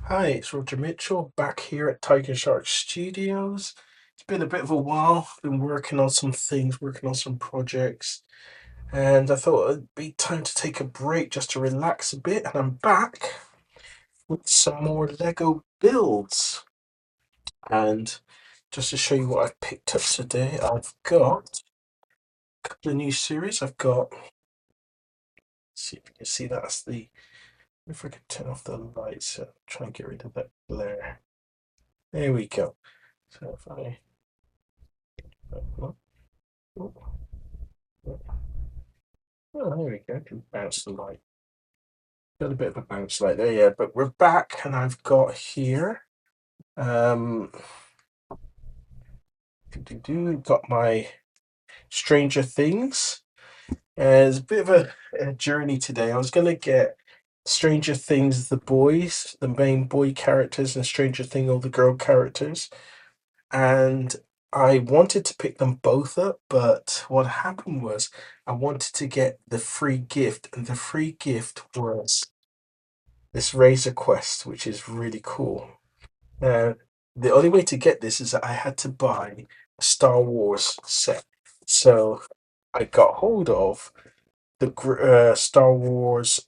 Hi, it's Roger Mitchell back here at Tiger Shark Studios. It's been a bit of a while, been working on some things, working on some projects, and I thought it'd be time to take a break just to relax a bit. And I'm back with some more Lego builds. And just to show you what I've picked up today, I've got a couple of new series. I've got, let's see if you can see that's the, if I could turn off the lights, try and get rid of that glare. There we go. So if I, oh, oh, oh, there we go. I can bounce the light. Got a bit of a bounce light there, yeah. But we're back, and I've got here. Um, got my Stranger Things. It's a bit of a journey today. I was gonna get Stranger Things, the boys, the main boy characters, and Stranger Thing, all the girl characters, and I wanted to pick them both up, but what happened was I wanted to get the free gift, and the free gift was this Razor Quest, which is really cool. Now, the only way to get this is that I had to buy a Star Wars set. So I got hold of the Star Wars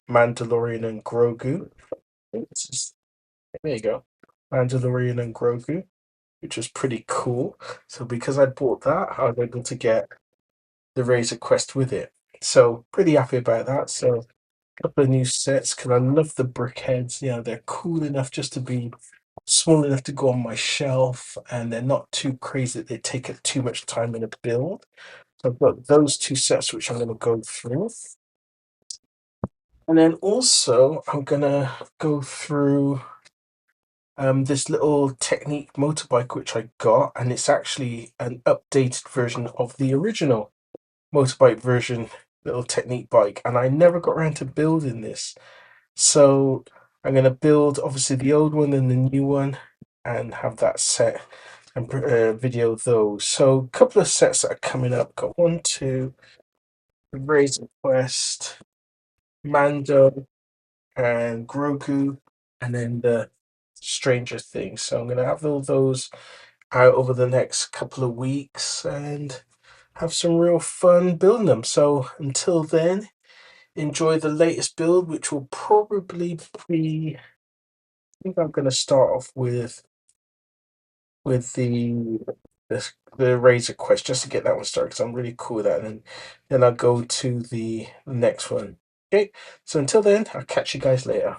Mandalorian and Grogu. I think this is, there you go. Mandalorian and Grogu, which was pretty cool. So because I bought that, I was able to get the Razor Quest with it. So pretty happy about that. So couple of new sets because I love the brickheads. You know, they're cool enough just to be small enough to go on my shelf, and they're not too crazy that they take up too much time in a build. So I've got those two sets which I'm going to go through. And then also I'm going to go through this little Technique motorbike which I got, and it's actually an updated version of the original motorbike version, little Technique bike, and I never got around to building this. So I'm going to build obviously the old one and the new one and have that set and video those. So a couple of sets that are coming up. Got one, two, Razor Quest, Mando, and Grogu, and then the Stranger Things. So I'm going to have all those out over the next couple of weeks and have some real fun building them. So until then, enjoy the latest build, which will probably be, I think I'm going to start off with the Razor Quest just to get that one started because I'm really cool with that, and then I'll go to the next one. Okay, so until then, I'll catch you guys later.